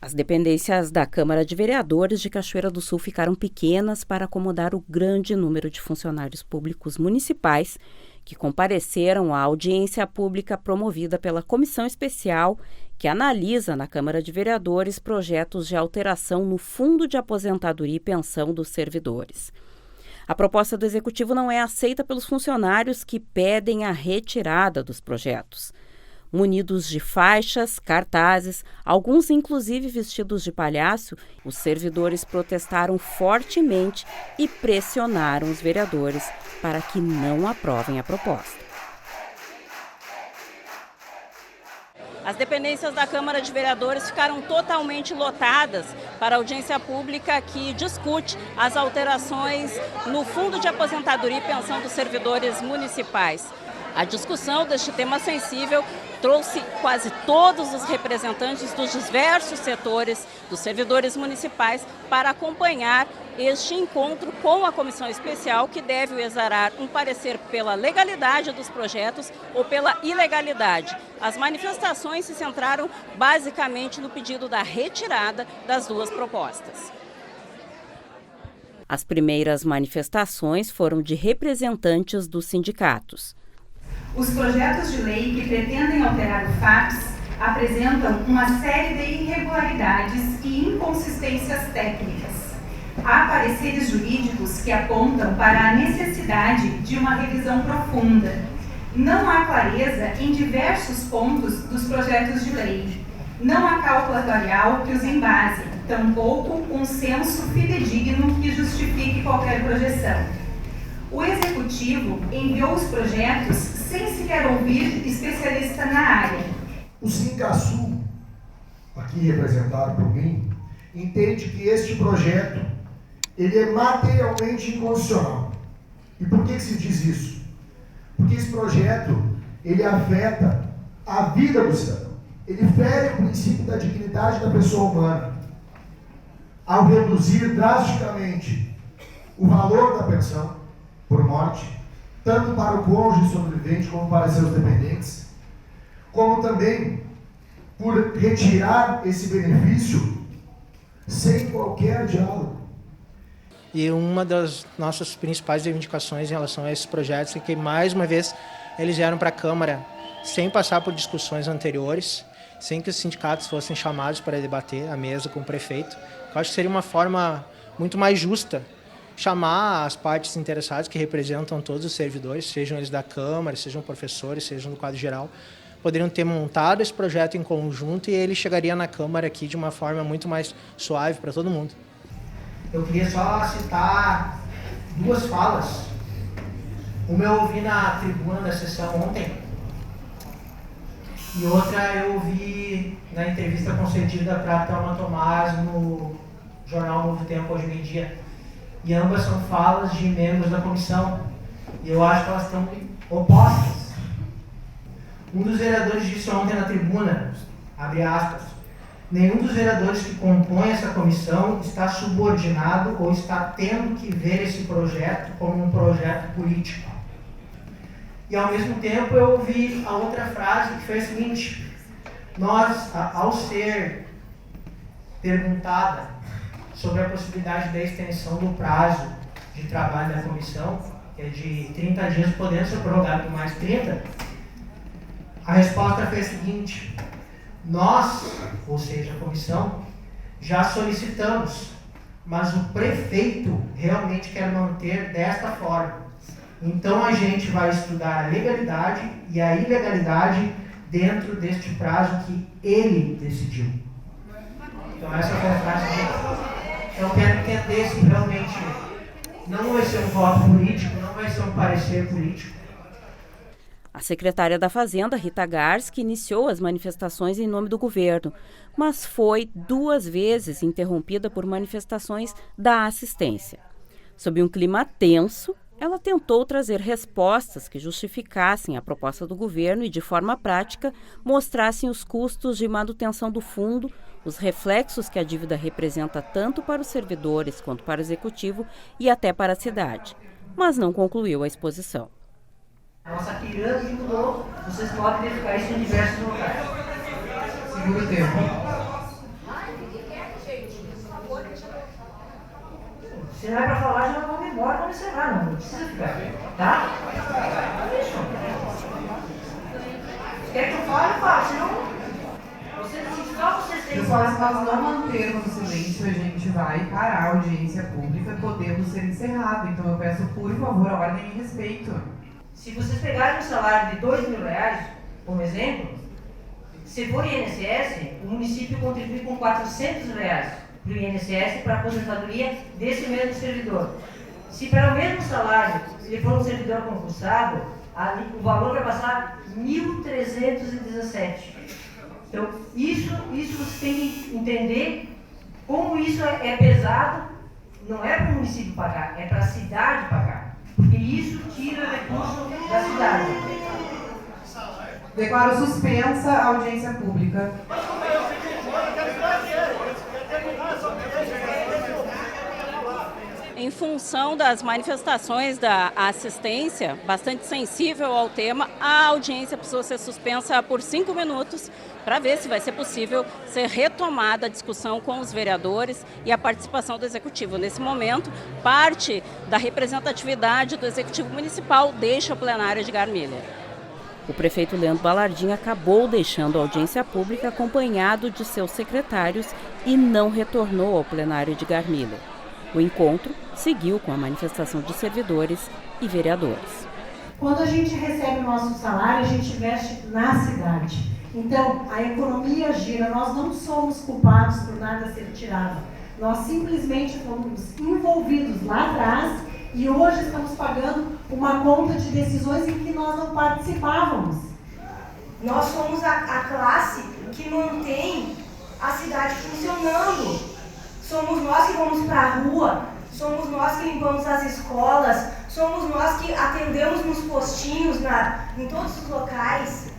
As dependências da Câmara de Vereadores de Cachoeira do Sul ficaram pequenas para acomodar o grande número de funcionários públicos municipais que compareceram à audiência pública promovida pela Comissão Especial que analisa na Câmara de Vereadores projetos de alteração no Fundo de Aposentadoria e Pensão dos Servidores. A proposta do Executivo não é aceita pelos funcionários que pedem a retirada dos projetos. Munidos de faixas, cartazes, alguns inclusive vestidos de palhaço, os servidores protestaram fortemente e pressionaram os vereadores para que não aprovem a proposta. As dependências da Câmara de Vereadores ficaram totalmente lotadas para a audiência pública que discute as alterações no Fundo de Aposentadoria e Pensão dos Servidores Municipais. A discussão deste tema sensível trouxe quase todos os representantes dos diversos setores dos servidores municipais para acompanhar este encontro com a Comissão Especial, que deve exarar um parecer pela legalidade dos projetos ou pela ilegalidade. As manifestações se centraram basicamente no pedido da retirada das duas propostas. As primeiras manifestações foram de representantes dos sindicatos. Os projetos de lei que pretendem alterar o FAPES apresentam uma série de irregularidades e inconsistências técnicas. Há pareceres jurídicos que apontam para a necessidade de uma revisão profunda. Não há clareza em diversos pontos dos projetos de lei. Não há cálculo atuarial que os embase, tampouco um censo fidedigno que justifique qualquer projeção. O Executivo enviou os projetos sem sequer ouvir especialista na área. O Sincasul, aqui representado por mim, entende que este projeto ele é materialmente inconstitucional. E por que se diz isso? Porque esse projeto ele afeta a vida do cidadão. Ele fere o princípio da dignidade da pessoa humana ao reduzir drasticamente o valor da pensão por morte, tanto para o cônjuge sobrevivente como para seus dependentes, como também por retirar esse benefício sem qualquer diálogo. E uma das nossas principais reivindicações em relação a esses projetos é que, mais uma vez, eles vieram para a Câmara sem passar por discussões anteriores, sem que os sindicatos fossem chamados para debater à mesa com o prefeito. Eu acho que seria uma forma muito mais justa chamar as partes interessadas que representam todos os servidores, sejam eles da Câmara, sejam professores, sejam do quadro geral, poderiam ter montado esse projeto em conjunto e ele chegaria na Câmara aqui de uma forma muito mais suave para todo mundo. Eu queria só citar duas falas. Uma eu ouvi na tribuna da sessão ontem e outra eu ouvi na entrevista concedida para a Thelma Tomás no jornal Novo Tempo hoje meio-dia. E ambas são falas de membros da comissão. E eu acho que elas estão opostas. Um dos vereadores disse ontem na tribuna, abre aspas, nenhum dos vereadores que compõem essa comissão está subordinado ou está tendo que ver esse projeto como um projeto político. E ao mesmo tempo eu ouvi a outra frase que foi a seguinte: nós, ao ser perguntada sobre a possibilidade da extensão do prazo de trabalho da comissão, que é de 30 dias, podendo ser prorrogado por mais 30, a resposta foi a seguinte: nós, ou seja, a comissão, já solicitamos, mas o prefeito realmente quer manter desta forma. Então a gente vai estudar a legalidade e a ilegalidade dentro deste prazo que ele decidiu. Então essa foi a frase dele. Eu quero entender se realmente não vai ser um voto político, não vai ser um parecer político. A secretária da Fazenda, Rita Garski, iniciou as manifestações em nome do governo, mas foi 2 vezes interrompida por manifestações da assistência. Sob um clima tenso, ela tentou trazer respostas que justificassem a proposta do governo e, de forma prática, mostrassem os custos de manutenção do fundo, os reflexos que a dívida representa tanto para os servidores quanto para o executivo e até para a cidade. Mas não concluiu a exposição. A nossa pirâmide mudou, vocês podem verificar isso em diversos locais. Segundo tempo. Se não é para falar, já vamos embora, vamos encerrar, não precisa ficar, tá? É isso. Quer que eu fale, fala, senão... Se nós não mantermos o silêncio, a gente vai parar a audiência pública, podendo ser encerrado. Então eu peço, por favor, a ordem e respeito. Se vocês pegarem um salário de R$2.000, como exemplo, se for INSS, o município contribui com R$400 para o INSS para a aposentadoria desse mesmo servidor. Se para o mesmo salário ele for um servidor concursado, o valor vai passar R$1.317. Então, isso você tem que entender como isso é pesado, não é para o município pagar, é para a cidade pagar. Porque isso tira recurso da cidade. Declaro suspensa a audiência pública. Em função das manifestações da assistência, bastante sensível ao tema, a audiência precisou ser suspensa por 5 minutos para ver se vai ser possível ser retomada a discussão com os vereadores e a participação do Executivo. Nesse momento, parte da representatividade do Executivo Municipal deixa o plenário Edgar Miller. O prefeito Leandro Balardim acabou deixando a audiência pública acompanhado de seus secretários e não retornou ao plenário Edgar Miller. O encontro seguiu com a manifestação de servidores e vereadores. Quando a gente recebe o nosso salário, a gente investe na cidade. Então, a economia gira, nós não somos culpados por nada ser tirado. Nós simplesmente fomos envolvidos lá atrás e hoje estamos pagando uma conta de decisões em que nós não participávamos. Nós somos a classe que mantém a cidade funcionando. Somos nós que vamos para a rua, somos nós que limpamos as escolas, somos nós que atendemos nos postinhos, em todos os locais.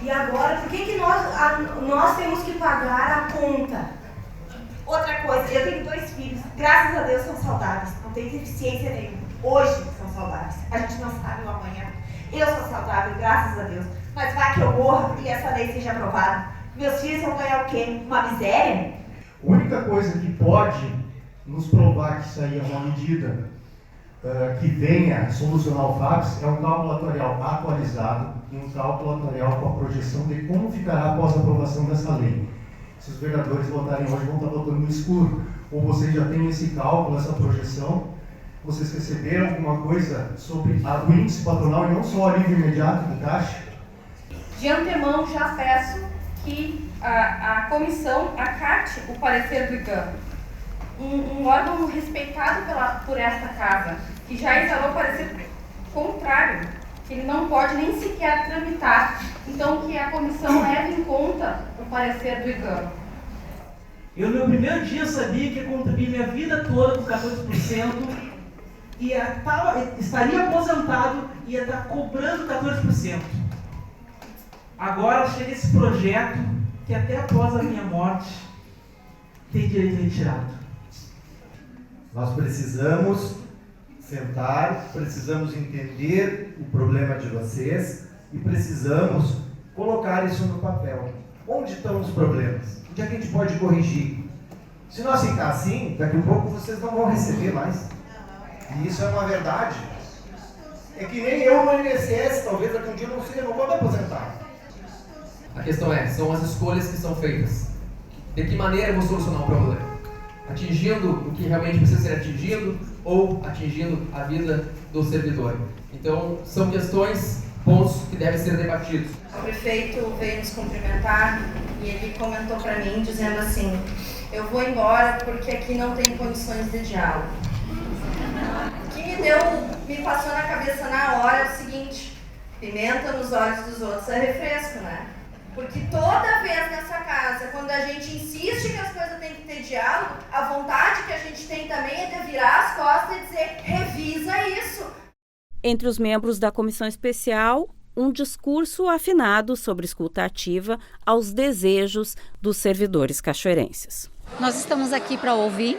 E agora, por que nós temos que pagar a conta? Outra coisa, eu tenho 2 filhos, graças a Deus são saudáveis, não tem deficiência nenhuma. Hoje são saudáveis, a gente não sabe o amanhã. Eu sou saudável, graças a Deus, mas vai que eu morra e essa lei seja aprovada. Meus filhos vão ganhar o quê? Uma miséria? A única coisa que pode nos provar que isso aí é uma medida que venha solucionar o FAPS é um cálculo atuarial atualizado e um cálculo atuarial com a projeção de como ficará após a aprovação dessa lei. Se os vereadores votarem hoje, vão estar votando no escuro. Ou vocês já têm esse cálculo, essa projeção? Vocês receberam alguma coisa sobre o índice patronal e não só o alívio imediato do Caixa? De antemão, já peço que a comissão acate o parecer do IGAM, um órgão respeitado por esta casa, que já exalou parecer contrário, que ele não pode nem sequer tramitar. Então, que a comissão leve em conta o parecer do IGAM. Eu, no meu primeiro dia, sabia que ia contribuir minha vida toda com 14%, estaria aposentado e ia estar cobrando 14%. Agora chega esse projeto que até após a minha morte tem direito retirado. Nós precisamos sentar, precisamos entender o problema de vocês e precisamos colocar isso no papel. Onde estão os problemas? Onde é que a gente pode corrigir? Se nós ficar assim, daqui a pouco vocês não vão receber mais. E isso é uma verdade. É que nem eu no INSS, talvez daqui um dia eu não vou me aposentar. A questão são as escolhas que são feitas. De que maneira eu vou solucionar o problema? Atingindo o que realmente precisa ser atingido ou atingindo a vida do servidor? Então, são questões, pontos que devem ser debatidos. O prefeito veio nos cumprimentar e ele comentou para mim, dizendo assim: eu vou embora porque aqui não tem condições de diálogo. O que me passou na cabeça na hora é o seguinte: pimenta nos olhos dos outros é refresco, né? Porque toda vez nessa casa, quando a gente insiste que as coisas têm que ter diálogo, a vontade que a gente tem também é de virar as costas e dizer: revisa isso. Entre os membros da comissão especial, um discurso afinado sobre escuta ativa aos desejos dos servidores cachoeirenses. Nós estamos aqui para ouvir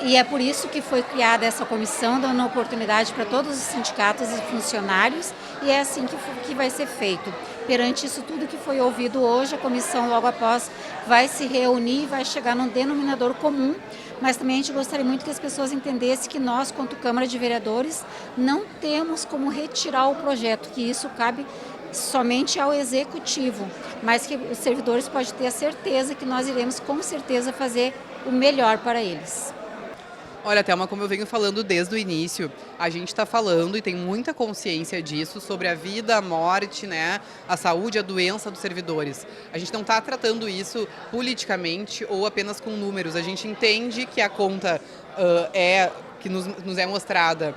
e é por isso que foi criada essa comissão, dando oportunidade para todos os sindicatos e funcionários, e é assim que vai ser feito. Perante isso tudo que foi ouvido hoje, a comissão logo após vai se reunir e vai chegar num denominador comum, mas também a gente gostaria muito que as pessoas entendessem que nós, quanto Câmara de Vereadores, não temos como retirar o projeto, que isso cabe somente ao Executivo, mas que os servidores podem ter a certeza que nós iremos com certeza fazer o melhor para eles. Olha, Thelma, como eu venho falando desde o início, a gente está falando e tem muita consciência disso sobre a vida, a morte, né, a saúde, a doença dos servidores. A gente não está tratando isso politicamente ou apenas com números. A gente entende que a conta que nos é mostrada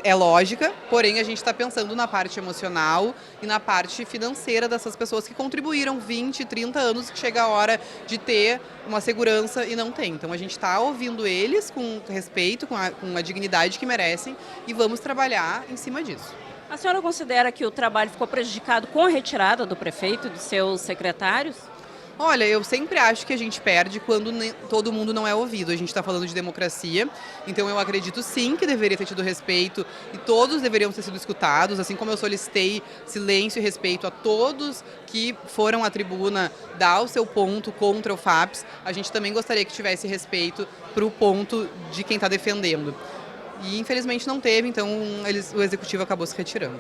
é lógica, porém a gente está pensando na parte emocional e na parte financeira dessas pessoas que contribuíram 20, 30 anos, que chega a hora de ter uma segurança e não tem. Então a gente está ouvindo eles com respeito, com a dignidade que merecem e vamos trabalhar em cima disso. A senhora considera que o trabalho ficou prejudicado com a retirada do prefeito e dos seus secretários? Olha, eu sempre acho que a gente perde quando todo mundo não é ouvido. A gente está falando de democracia, então eu acredito sim que deveria ter tido respeito e todos deveriam ter sido escutados, assim como eu solicitei silêncio e respeito a todos que foram à tribuna dar o seu ponto contra o FAPES. A gente também gostaria que tivesse respeito para o ponto de quem está defendendo. E infelizmente não teve, então o Executivo acabou se retirando.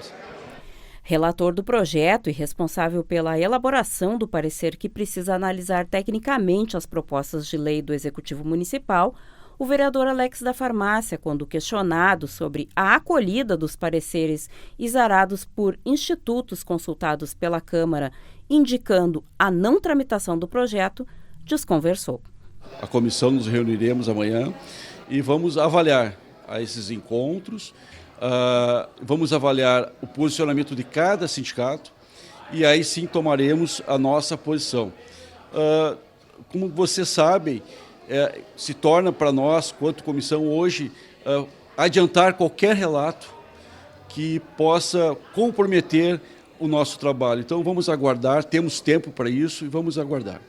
Relator do projeto e responsável pela elaboração do parecer que precisa analisar tecnicamente as propostas de lei do Executivo Municipal, o vereador Alex da Farmácia, quando questionado sobre a acolhida dos pareceres exarados por institutos consultados pela Câmara, indicando a não tramitação do projeto, desconversou. A comissão nos reuniremos amanhã e vamos avaliar esses encontros. Vamos avaliar o posicionamento de cada sindicato e aí sim tomaremos a nossa posição. Como vocês sabem, se torna para nós, quanto comissão, hoje, adiantar qualquer relato que possa comprometer o nosso trabalho. Então vamos aguardar, temos tempo para isso e vamos aguardar.